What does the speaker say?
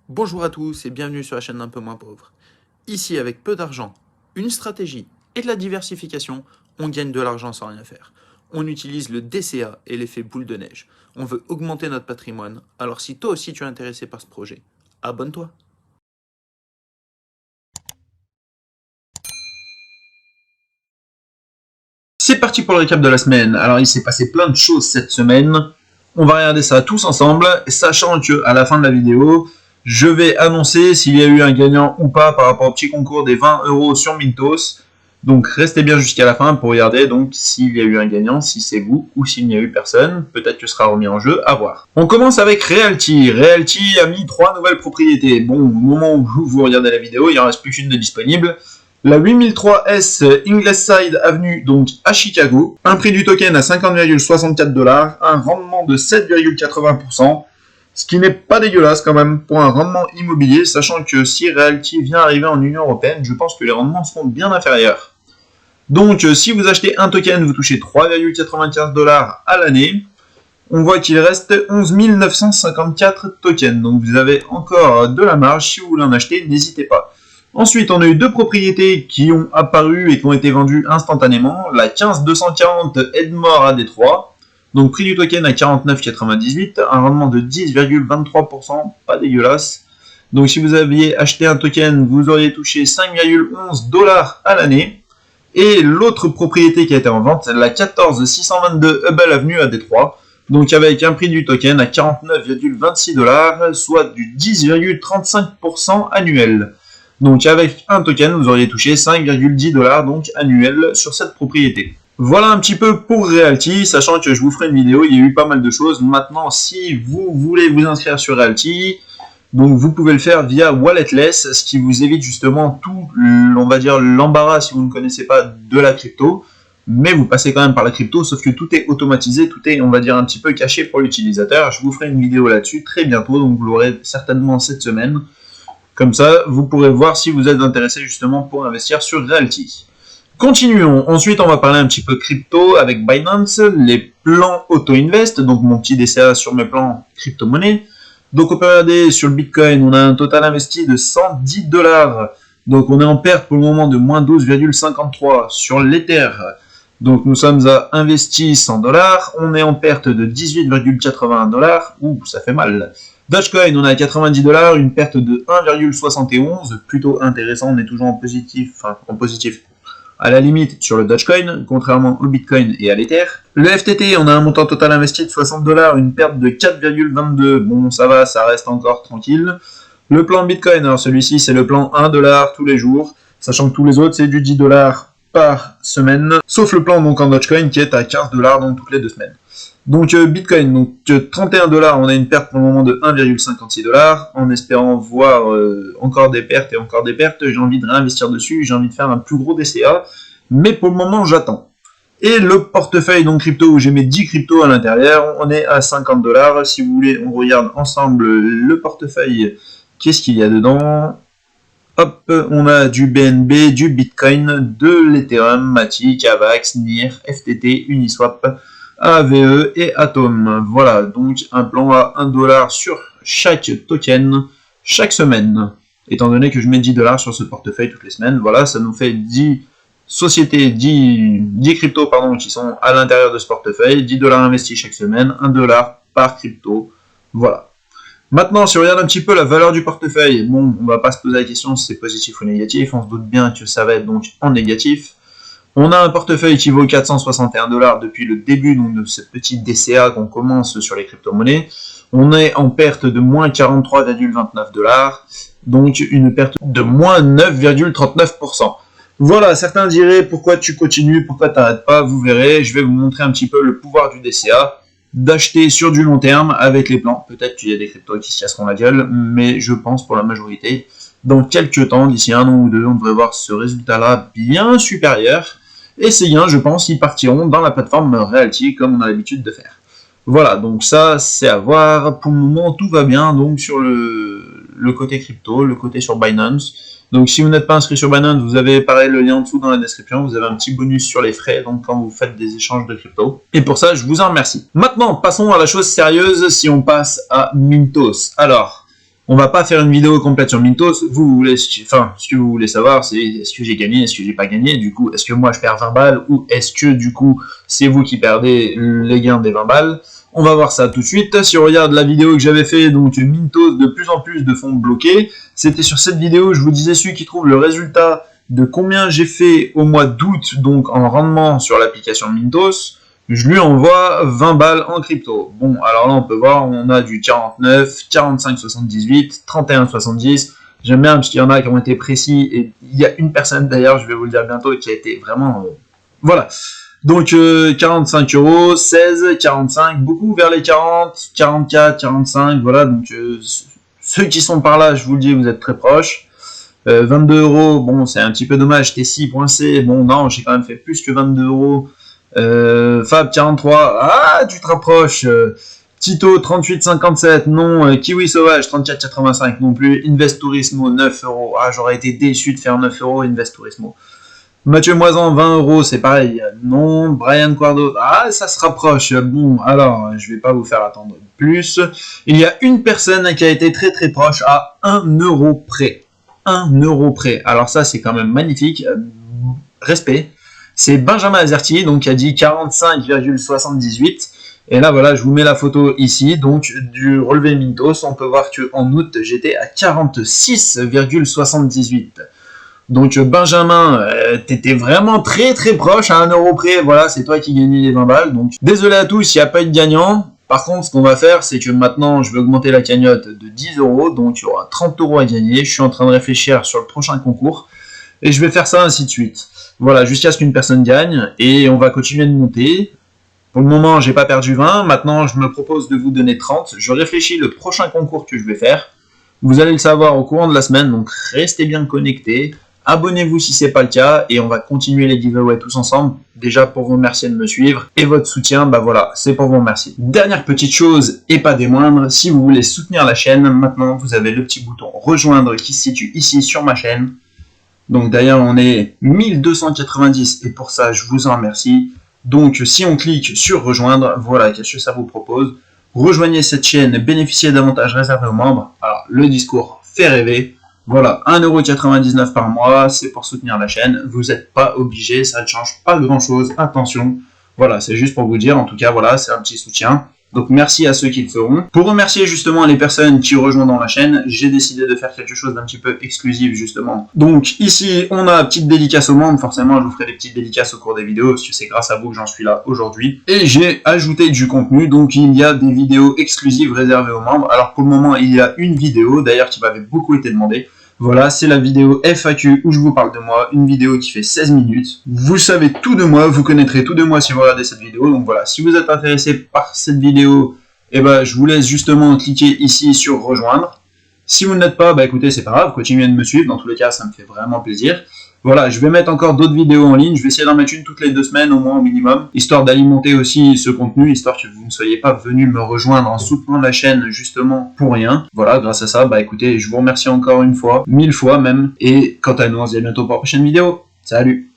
Bonjour à tous et bienvenue sur la chaîne d'un peu moins pauvre. Ici, avec peu d'argent, une stratégie et de la diversification, on gagne de l'argent sans rien faire. On utilise le DCA et l'effet boule de neige. On veut augmenter notre patrimoine, alors si toi aussi tu es intéressé par ce projet, abonne-toi. C'est parti pour le récap de la semaine. Alors il s'est passé plein de choses cette semaine. On va regarder ça tous ensemble, sachant que à la fin de la vidéo, je vais annoncer s'il y a eu un gagnant ou pas par rapport au petit concours des 20 € sur Mintos. Donc restez bien jusqu'à la fin pour regarder donc s'il y a eu un gagnant, si c'est vous ou s'il n'y a eu personne. Peut-être que ce sera remis en jeu, à voir. On commence avec Realty. Realty a mis 3 nouvelles propriétés. Bon, au moment où vous regardez la vidéo, il n'y en reste plus qu'une de disponible. La 8003S Ingleside Avenue, donc à Chicago. Un prix du token à 50,64 $, un rendement de 7,80%, ce qui n'est pas dégueulasse quand même pour un rendement immobilier, sachant que si Realty vient arriver en Union Européenne, je pense que les rendements seront bien inférieurs. Donc si vous achetez un token, vous touchez 3,95 $ à l'année. On voit qu'il reste 11 954 tokens, donc vous avez encore de la marge. Si vous voulez en acheter, n'hésitez pas. Ensuite, on a eu deux propriétés qui ont apparu et qui ont été vendues instantanément. La 15240 Edmore à Détroit, donc prix du token à 49,98, un rendement de 10,23%, pas dégueulasse. Donc si vous aviez acheté un token, vous auriez touché 5,11 $ à l'année. Et l'autre propriété qui a été en vente, la 14622 Hubble Avenue à Détroit, donc avec un prix du token à 49,26 $, soit du 10,35% annuel. Donc avec un token, vous auriez touché 5,10 $ donc annuel sur cette propriété. Voilà un petit peu pour Realty, sachant que je vous ferai une vidéo, il y a eu pas mal de choses. Maintenant, si vous voulez vous inscrire sur Realty, donc vous pouvez le faire via Walletless, ce qui vous évite justement tout, on va dire, l'embarras si vous ne connaissez pas de la crypto. Mais vous passez quand même par la crypto, sauf que tout est automatisé, tout est, on va dire, un petit peu caché pour l'utilisateur. Je vous ferai une vidéo là-dessus très bientôt, donc vous l'aurez certainement cette semaine. Comme ça, vous pourrez voir si vous êtes intéressé justement pour investir sur Realty. Continuons. Ensuite, on va parler un petit peu crypto avec Binance, les plans auto-invest, donc mon petit DCA sur mes plans crypto-monnaie. Donc on peut regarder sur le Bitcoin, on a un total investi de 110 $. Donc on est en perte pour le moment de moins 12,53 sur l'Ether. Donc nous sommes à investi 100 $, on est en perte de 18,81 $. Ouh, ça fait mal. Dogecoin, on est à 90 $, une perte de 1,71, plutôt intéressant, on est toujours en positif, à la limite sur le Dogecoin, contrairement au Bitcoin et à l'Ether. Le FTT, on a un montant total investi de 60 $, une perte de 4,22, bon ça va, ça reste encore tranquille. Le plan Bitcoin, alors celui-ci c'est le plan 1 $ tous les jours, sachant que tous les autres c'est du 10 $ par semaine, sauf le plan donc en Dogecoin qui est à 15 $ donc toutes les 2 semaines. Donc Bitcoin, donc 31 $, on a une perte pour le moment de 1,56 $, en espérant voir encore des pertes et encore des pertes. J'ai envie de réinvestir dessus, j'ai envie de faire un plus gros DCA, mais pour le moment j'attends. Et le portefeuille donc crypto où j'ai mes 10 cryptos à l'intérieur, on est à 50 $. Si vous voulez, on regarde ensemble le portefeuille. Qu'est-ce qu'il y a dedans? Hop, on a du BNB, du Bitcoin, de l'Ethereum, Matic, Avax, NIR, FTT, Uniswap, AVE et Atom. Voilà, donc un plan à 1 $ sur chaque token, chaque semaine. Étant donné que je mets 10 $ sur ce portefeuille toutes les semaines, voilà, ça nous fait 10 sociétés, 10 cryptos pardon, qui sont à l'intérieur de ce portefeuille, 10 $ investis chaque semaine, 1 $ par crypto, voilà. Maintenant, si on regarde un petit peu la valeur du portefeuille, bon, on va pas se poser la question si c'est positif ou négatif, on se doute bien que ça va être donc en négatif. On a un portefeuille qui vaut 461 $ depuis le début donc, de ce petit DCA qu'on commence sur les crypto-monnaies. On est en perte de moins 43,29 $, donc une perte de moins 9,39%. Voilà, certains diraient pourquoi tu continues, pourquoi tu n'arrêtes pas, vous verrez, je vais vous montrer un petit peu le pouvoir du DCA, d'acheter sur du long terme avec les plans. Peut-être qu'il y a des cryptos qui se casseront la gueule, mais je pense pour la majorité, dans quelques temps, d'ici un an ou deux, on devrait voir ce résultat-là bien supérieur. Et ces gains, je pense, ils partiront dans la plateforme Realty comme on a l'habitude de faire. Voilà, donc ça, c'est à voir. Pour le moment, tout va bien donc sur le côté crypto, le côté sur Binance. Donc si vous n'êtes pas inscrit sur Binance, vous avez pareil le lien en dessous dans la description. Vous avez un petit bonus sur les frais donc quand vous faites des échanges de crypto. Et pour ça, je vous en remercie. Maintenant, passons à la chose sérieuse si on passe à Mintos. Alors, On va pas faire une vidéo complète sur Mintos. Vous voulez, enfin, ce que vous voulez savoir, c'est est-ce que j'ai gagné, est-ce que j'ai pas gagné. Du coup, est-ce que moi je perds 20 balles ou est-ce que du coup c'est vous qui perdez les gains des 20 balles. On va voir ça tout de suite. Si on regarde la vidéo que j'avais fait, donc Mintos, de plus en plus de fonds bloqués. C'était sur cette vidéo, je vous disais, celui qui trouve le résultat de combien j'ai fait au mois d'août, donc en rendement sur l'application Mintos, je lui envoie 20 balles en crypto. Bon, alors là, on peut voir, on a du 49, 45,78, 31,70. J'aime bien parce qu'il y en a qui ont été précis. Et il y a une personne, d'ailleurs, je vais vous le dire bientôt, qui a été vraiment... voilà. Donc, 45 euros, 16, 45, beaucoup vers les 40, 44, 45, voilà. Donc, ceux qui sont par là, je vous le dis, vous êtes très proches. 22 euros, bon, c'est un petit peu dommage, T6.C, bon, non, j'ai quand même fait plus que 22 euros. Fab 43, ah, tu te rapproches. Tito 38,57, non. Kiwi Sauvage 34,85 non plus. Invest Turismo 9 euros, ah, j'aurais été déçu de faire 9 euros Invest Turismo. Mathieu Moisan 20 euros, c'est pareil, non. Brian Quardo, ah, ça se rapproche. Bon, alors, je vais pas vous faire attendre plus. Il y a une personne qui a été très très proche à 1 euro près. 1 euro près. Alors ça, c'est quand même magnifique. Respect. C'est Benjamin Azerty, donc qui a dit 45,78. Et là, voilà, je vous mets la photo ici. Donc, du relevé Mintos, on peut voir qu'en août, j'étais à 46,78. Donc, Benjamin, t'étais vraiment très très proche à 1 euro près. Voilà, c'est toi qui gagnais les 20 balles. Donc, désolé à tous, il n'y a pas eu de gagnant. Par contre, ce qu'on va faire, c'est que maintenant, je vais augmenter la cagnotte de 10 euros. Donc, il y aura 30 euros à gagner. Je suis en train de réfléchir sur le prochain concours. Et je vais faire ça ainsi de suite. Voilà, jusqu'à ce qu'une personne gagne. Et on va continuer de monter. Pour le moment, j'ai pas perdu 20. Maintenant, je me propose de vous donner 30. Je réfléchis le prochain concours que je vais faire. Vous allez le savoir au courant de la semaine. Donc, restez bien connectés. Abonnez-vous si ce n'est pas le cas et on va continuer les giveaways tous ensemble. Déjà pour vous remercier de me suivre et votre soutien, bah voilà, c'est pour vous remercier. Dernière petite chose et pas des moindres, si vous voulez soutenir la chaîne, maintenant vous avez le petit bouton rejoindre qui se situe ici sur ma chaîne. Donc d'ailleurs on est 1290 et pour ça je vous en remercie. Donc si on clique sur rejoindre, voilà qu'est-ce que ça vous propose. Rejoignez cette chaîne, bénéficiez d'avantages réservés aux membres. Alors le discours fait rêver. Voilà, 1,99 € par mois, c'est pour soutenir la chaîne. Vous n'êtes pas obligé, ça ne change pas grand-chose. Attention, voilà, c'est juste pour vous dire. En tout cas, voilà, c'est un petit soutien. Donc, merci à ceux qui le feront. Pour remercier justement les personnes qui rejoindront la chaîne, j'ai décidé de faire quelque chose d'un petit peu exclusif, justement. Donc, ici, on a petite dédicace aux membres. Forcément, je vous ferai des petites dédicaces au cours des vidéos, parce que c'est grâce à vous que j'en suis là aujourd'hui. Et j'ai ajouté du contenu, donc il y a des vidéos exclusives réservées aux membres. Alors, pour le moment, il y a une vidéo, d'ailleurs, qui m'avait beaucoup été demandée. Voilà, c'est la vidéo FAQ où je vous parle de moi, une vidéo qui fait 16 minutes. Vous savez tout de moi, vous connaîtrez tout de moi si vous regardez cette vidéo. Donc voilà, si vous êtes intéressé par cette vidéo, eh ben, je vous laisse justement cliquer ici sur rejoindre. Si vous ne l'êtes pas, bah écoutez, c'est pas grave, continuez de me suivre, dans tous les cas, ça me fait vraiment plaisir. Voilà, je vais mettre encore d'autres vidéos en ligne, je vais essayer d'en mettre une toutes les 2 semaines au moins au minimum, histoire d'alimenter aussi ce contenu, histoire que vous ne soyez pas venus me rejoindre en soutenant la chaîne justement pour rien. Voilà, grâce à ça, bah écoutez, je vous remercie encore une fois, 1000 fois même, et quant à nous, on se dit à bientôt pour la prochaine vidéo. Salut!